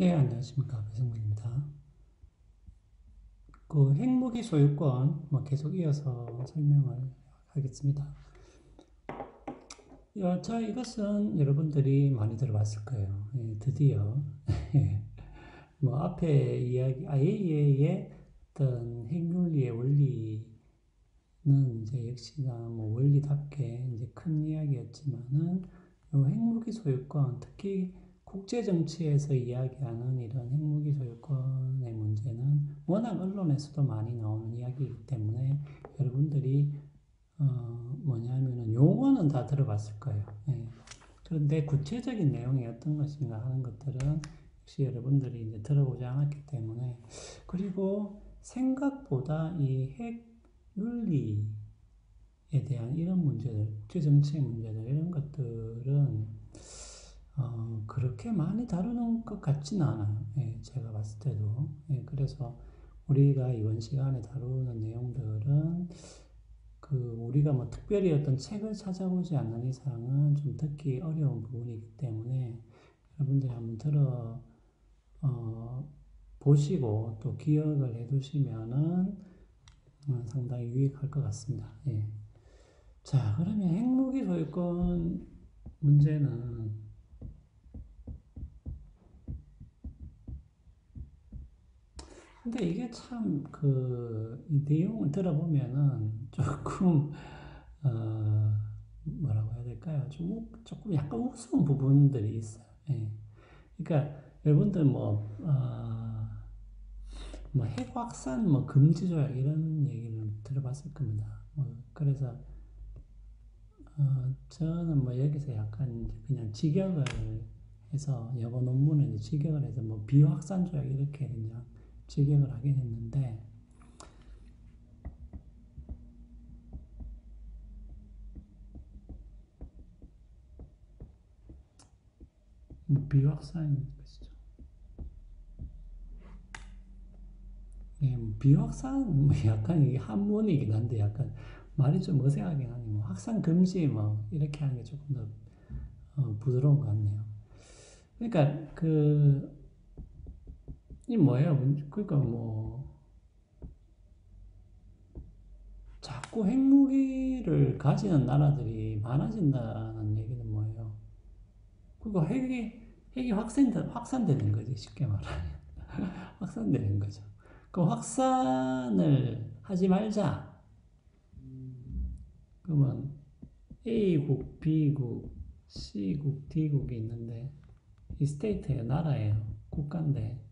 예, 안녕하십니까. 배승문입니다. 그 핵무기 소유권 계속 이어서 설명을 하겠습니다. 이것은 여러분들이 많이 들어봤을 거예요. 예, 드디어 뭐 앞에 이야기 IAEA의 어떤 핵윤리의 원리는 이제 역시나 뭐 원리답게 이제 큰 이야기였지만은 요 핵무기 소유권, 특히 국제 정치에서 이야기하는 이런 핵무기 소유권의 문제는 워낙 언론에서도 많이 나오는 이야기이기 때문에 여러분들이 뭐냐면은 용어는 다 들어봤을 거예요. 예. 그런데 구체적인 내용이 어떤 것인가 하는 것들은 역시 여러분들이 이제 들어보지 않았기 때문에, 그리고 생각보다 이 핵 윤리에 대한 이런 문제들, 국제 정치의 문제들 이런 것들은 그렇게 많이 다루는 것 같지는 않아요. 예, 제가 봤을 때도. 예, 그래서 우리가 이번 시간에 다루는 내용들은 우리가 뭐 특별히 어떤 책을 찾아보지 않는 이상은 좀 듣기 어려운 부분이기 때문에 여러분들이 한번 어, 보시고 또 기억을 해 두시면은 상당히 유익할 것 같습니다. 예. 자, 그러면 핵무기 소유권 문제는, 근데 이게 참, 이 내용을 들어보면은 조금, 뭐라고 해야 될까요? 조금 약간 우스운 부분들이 있어요. 예. 그러니까, 여러분들 핵 확산 금지 조약 이런 얘기를 들어봤을 겁니다. 그래서, 저는 여기서 약간 이제 그냥 직역을 해서, 영어 논문을 이제 직역을 해서 비확산 조약 이렇게 그냥 직역을 하긴 했는데, 비확산 것이죠. 예, 비확산 약간 이게 한문이긴 한데 약간 말이 좀 어색하긴 하네. 확산 금지 이렇게 하는 게 조금 더 부드러운 것 같네요. 그러니까 이 뭐예요? 그러니까 자꾸 핵무기를 가지는 나라들이 많아진다는 얘기는 뭐예요? 그리고 핵이 확산되는 거지, 쉽게 말하면. 확산되는 거죠. 그 확산을 하지 말자. 그러면 A국, B국, C국, D국이 있는데, 이 스테이트예요, 나라예요, 국가인데.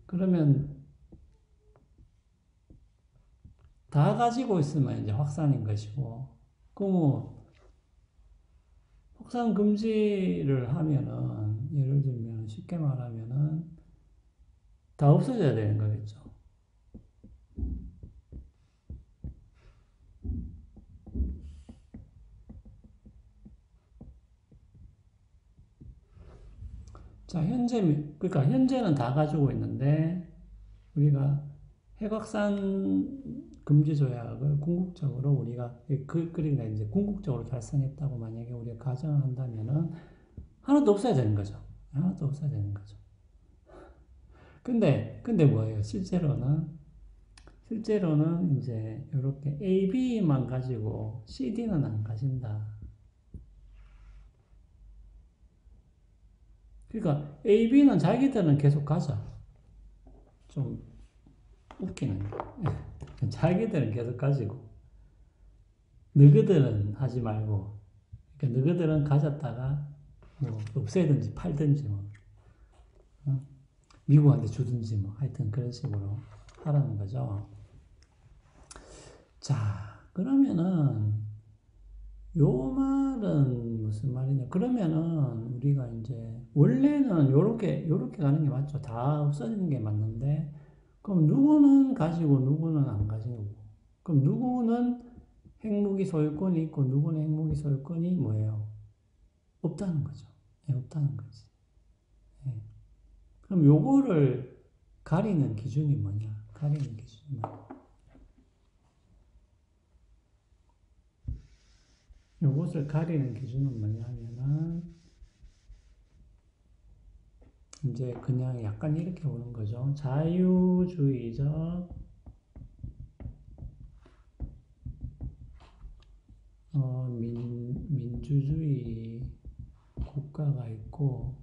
그러면 다 가지고 있으면 이제 확산인 것이고, 그 확산 금지를 하면은, 예를 들면 쉽게 말하면은 다 없어져야 되는 거겠죠. 자, 그러니까 현재는 다 가지고 있는데, 우리가 핵확산 금지 조약을 궁극적으로 우리가, 그러니까 이제 궁극적으로 달성했다고 만약에 우리가 가정을 한다면은, 하나도 없어야 되는 거죠. 하나도 없어야 되는 거죠. 근데 뭐예요? 실제로는 이제 이렇게 A, B만 가지고 CD는 안 가진다. 그러니까 A, B는 자기들은 계속 가자. 좀 웃기는 거. 자기들은 계속 가지고 너희들은 하지 말고, 그러니까 너희들은 가졌다가 없애든지 팔든지 어? 미국한테 주든지 하여튼 그런 식으로 하라는 거죠. 자, 그러면은 요 말은 무슨 말이냐? 그러면은 우리가 이제 원래는 요렇게 가는 게 맞죠. 다 없어지는 게 맞는데, 그럼 누구는 가지고 누구는 안 가지고, 그럼 누구는 핵무기 소유권이 있고 누구는 핵무기 소유권이 뭐예요? 없다는 거죠. 예, 없다는 거지. 예. 그럼 요거를 가리는 기준이 뭐냐? 가리는 기준이 뭐냐? 요것을 가리는 기준은 뭐냐 하면은, 이제 그냥 약간 이렇게 오는 거죠. 자유주의적 민주주의 국가가 있고,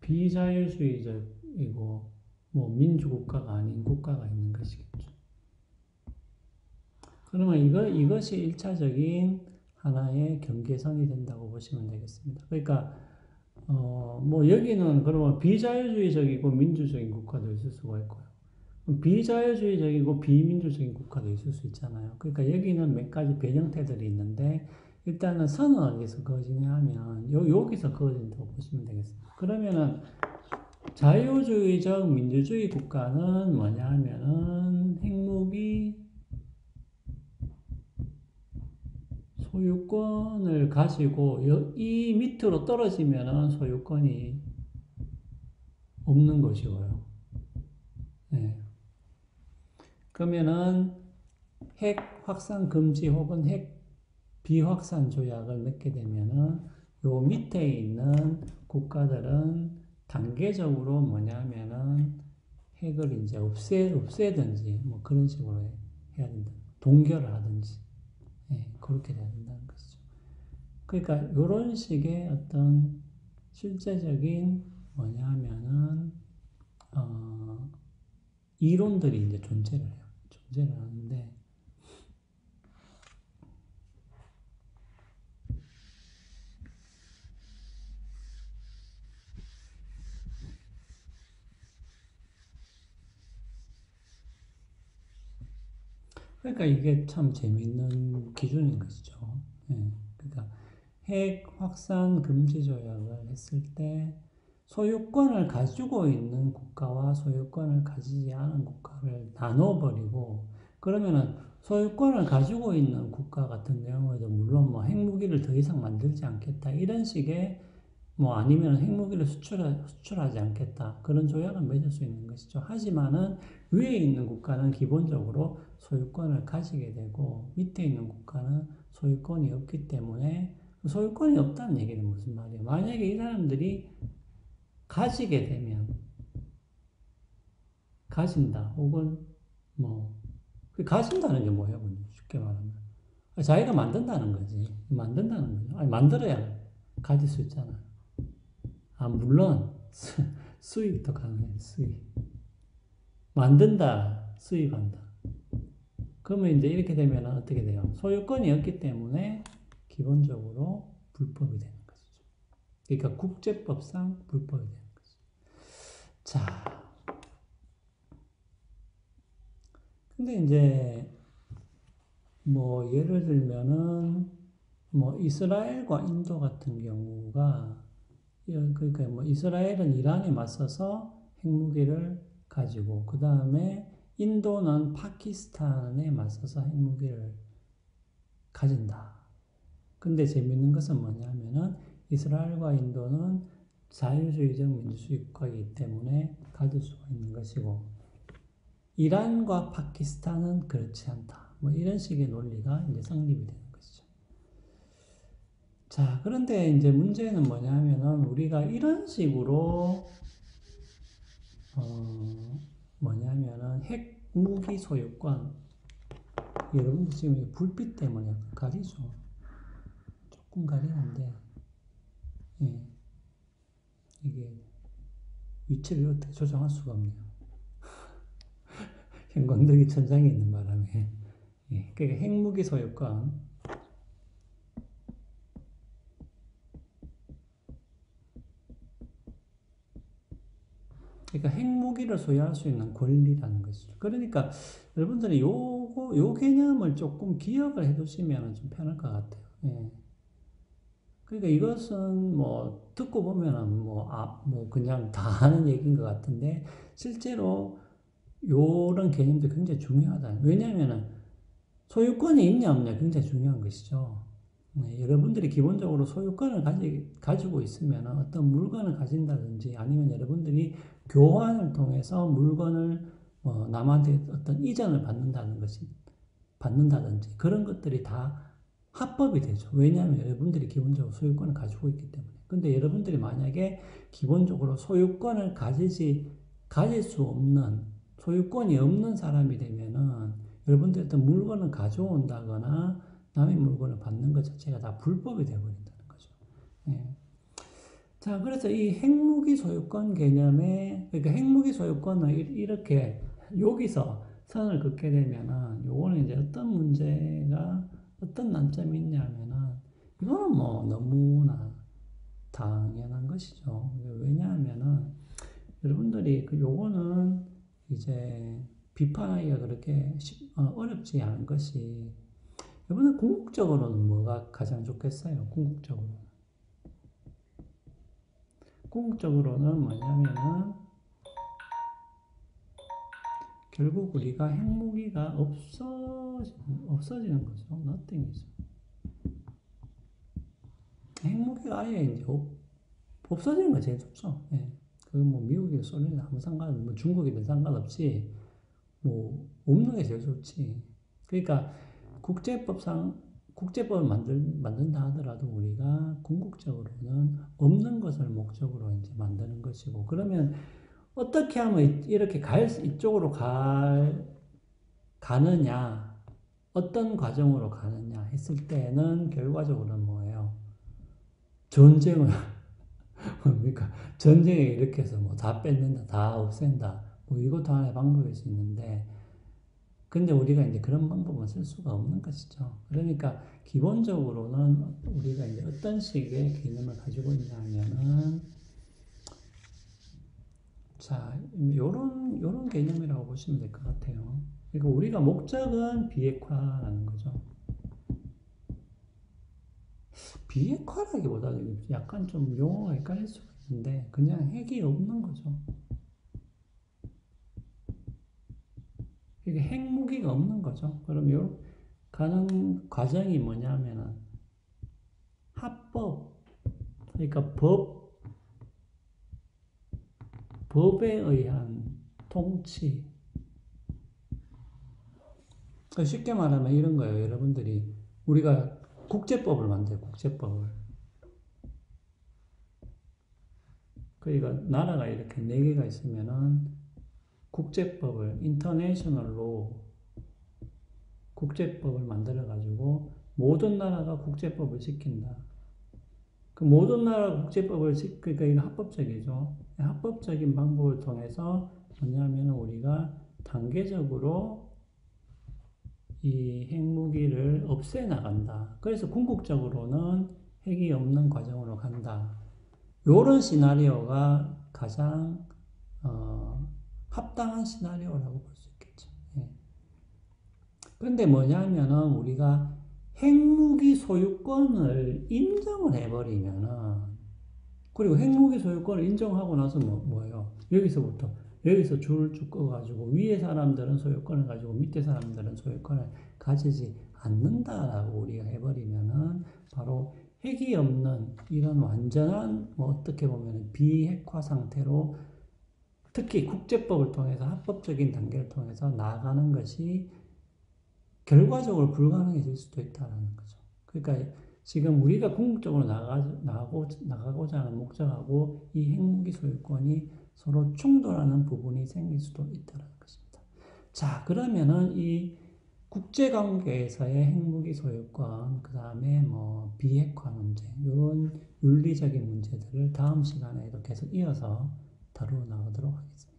비자유주의적이고, 뭐 민주국가가 아닌 국가가 있는 것이겠죠. 그러면 이것이 1차적인 하나의 경계선이 된다고 보시면 되겠습니다. 그러니까 뭐 여기는 그러면 비자유주의적이고 민주적인 국가도 있을 수가 있고요. 비자유주의적이고 비민주적인 국가도 있을 수 있잖아요. 그러니까 여기는 몇 가지 변형태들이 있는데 일단은 선은 어디서 그어지냐 하면 여기서 그어진다고 보시면 되겠습니다. 그러면은 자유주의적 민주주의 국가는 뭐냐 하면은 핵무기 소유권을 가지고 이 밑으로 떨어지면은 소유권이 없는 것이고요. 네. 그러면은 핵 확산 금지 혹은 핵 비확산 조약을 맺게 되면은 요 밑에 있는 국가들은 단계적으로 뭐냐면은 핵을 이제 없애든지 뭐 그런 식으로 해야 된다. 동결을 하든지. 예, 그렇게 돼야 된다는 것이죠. 그러니까 이런 식의 어떤 실제적인 뭐냐면은 이론들이 이제 존재를 해요. 존재를 하는데 그러니까 이게 참 재미있는 기준인 것이죠. 예, 그러니까 핵 확산 금지 조약을 했을 때 소유권을 가지고 있는 국가와 소유권을 가지지 않은 국가를 나눠버리고 그러면은 소유권을 가지고 있는 국가 같은 경우에도 물론 뭐 핵무기를 더 이상 만들지 않겠다 이런 식의 뭐 아니면 핵무기를 수출하지 않겠다 그런 조약을 맺을 수 있는 것이죠. 하지만은 위에 있는 국가는 기본적으로 소유권을 가지게 되고 밑에 있는 국가는 소유권이 없기 때문에 소유권이 없다는 얘기는 무슨 말이에요? 만약에 이 사람들이 가지게 되면 가진다 혹은 뭐 가진다는 게 뭐예요? 쉽게 말하면 자기가 만든다는 거지. 만든다는 거죠. 아니 만들어야 가질 수 있잖아. 아 물론 수입도 가능해. 수입 만든다 수입한다. 그러면 이제 이렇게 되면 어떻게 돼요? 소유권이 없기 때문에 기본적으로 불법이 되는 것이죠. 그러니까 국제법상 불법이 되는 거죠. 자, 근데 이제 뭐 예를 들면은 뭐 이스라엘과 인도 같은 경우가 그러니까 뭐 이스라엘은 이란에 맞서서 핵무기를 가지고 그 다음에 인도는 파키스탄에 맞서서 핵무기를 가진다. 근데 재밌는 것은 뭐냐면은 이스라엘과 인도는 자유주의적 민주주의 국가이기 때문에 가질 수가 있는 것이고 이란과 파키스탄은 그렇지 않다. 뭐 이런 식의 논리가 이제 성립이 되는 것이죠. 자, 그런데 이제 문제는 뭐냐면은 우리가 이런 식으로 뭐냐면은 핵무기 소유권 여러분들 지금 불빛 때문에 가리죠. 조금 가리는데 예, 이게 위치를 어떻게 조정할 수가 없네요. 형광등이 천장에 있는 바람에 예, 그러니까 핵무기 소유권 그러니까 핵무기를 소유할 수 있는 권리라는 것이죠. 그러니까 여러분들이 요 개념을 조금 기억을 해두시면 좀 편할 것 같아요. 예. 그러니까 이것은 뭐 듣고 보면은 뭐 그냥 다 아는 얘기인 것 같은데 실제로 요런 개념도 굉장히 중요하다. 왜냐면은 소유권이 있냐 없냐 굉장히 중요한 것이죠. 네, 여러분들이 기본적으로 소유권을 가지고 있으면 어떤 물건을 가진다든지 아니면 여러분들이 교환을 통해서 물건을 남한테 어떤 이전을 받는다든지 그런 것들이 다 합법이 되죠. 왜냐하면 여러분들이 기본적으로 소유권을 가지고 있기 때문에. 근데 여러분들이 만약에 기본적으로 소유권을 가질 수 없는, 소유권이 없는 사람이 되면은 여러분들이 어떤 물건을 가져온다거나 남의 물건을 받는 것 자체가 다 불법이 되어버린다는 거죠. 예. 자, 그래서 이 핵무기 소유권 개념에, 그러니까 핵무기 소유권을 이렇게 여기서 선을 긋게 되면은 요거는 이제 어떤 문제가, 어떤 난점이 있냐면은 이거는 뭐 너무나 당연한 것이죠. 왜냐하면은 여러분들이 요거는 이제 비판하기가 그렇게 어렵지 않은 것이, 여러분들 궁극적으로는 뭐가 가장 좋겠어요? 궁극적으로는 뭐냐면은 결국 우리가 핵무기가 없어지는 거죠. nothing이죠. 핵무기가 아예 이제 없어지는 거 제일 좋죠. 예. 그 뭐 미국이든 소련이든 아무 뭐 중국이든 상관없이 뭐 없는 게 제일 좋지. 그러니까 국제법을 만든다 하더라도 우리가 궁극적으로는 없는 것을 목적으로 이제 만드는 것이고, 그러면 어떻게 하면 이렇게 이쪽으로 가느냐, 어떤 과정으로 가느냐 했을 때는 결과적으로는 뭐예요? 전쟁을, 뭡니까? 전쟁에 일으켜서 뭐 다 뺏는다, 다 없앤다. 뭐 이것도 하나의 방법일 수 있는데, 근데 우리가 이제 그런 방법은 쓸 수가 없는 것이죠. 그러니까 기본적으로는 우리가 이제 어떤 식의 개념을 가지고 있냐면은, 자, 요런 개념이라고 보시면 될 것 같아요. 그러니까 우리가 목적은 비핵화라는 거죠. 비핵화라기보다는 약간 좀 용어가 헷갈릴 수가 있는데, 그냥 핵이 없는 거죠. 이게 핵무기가 없는 거죠. 그럼 요 가는 과정이 뭐냐면은 합법, 그러니까 법에 의한 통치. 쉽게 말하면 이런 거예요. 여러분들이 우리가 국제법을 만들어요. 국제법을. 그러니까 나라가 이렇게 네 개가 있으면은 국제법을 인터내셔널로 국제법을 만들어 가지고 모든 나라가 국제법을 지킨다. 그 모든 나라 국제법을 그러니까 이거 합법적이죠. 합법적인 방법을 통해서 뭐냐면 우리가 단계적으로 이 핵무기를 없애 나간다. 그래서 궁극적으로는 핵이 없는 과정으로 간다. 요런 시나리오가 가장 합당한 시나리오라고 볼 수 있겠죠. 예. 그런데 뭐냐면은 우리가 핵무기 소유권을 인정을 해버리면은, 그리고 핵무기 소유권을 인정하고 나서 뭐예요? 여기서 줄을 쭉 꺼가지고 위에 사람들은 소유권을 가지고 밑에 사람들은 소유권을 가지지 않는다라고 우리가 해버리면은 바로 핵이 없는 이런 완전한 뭐 어떻게 보면 비핵화 상태로, 특히 국제법을 통해서 합법적인 단계를 통해서 나아가는 것이 결과적으로 불가능해질 수도 있다는 거죠. 그러니까 지금 우리가 궁극적으로 나가고자 하는 목적하고 이 핵무기 소유권이 서로 충돌하는 부분이 생길 수도 있다는 것입니다. 자, 그러면은 이 국제관계에서의 핵무기 소유권, 그 다음에 뭐 비핵화 문제, 이런 윤리적인 문제들을 다음 시간에도 계속 이어서 다루어 나가도록 하겠습니다.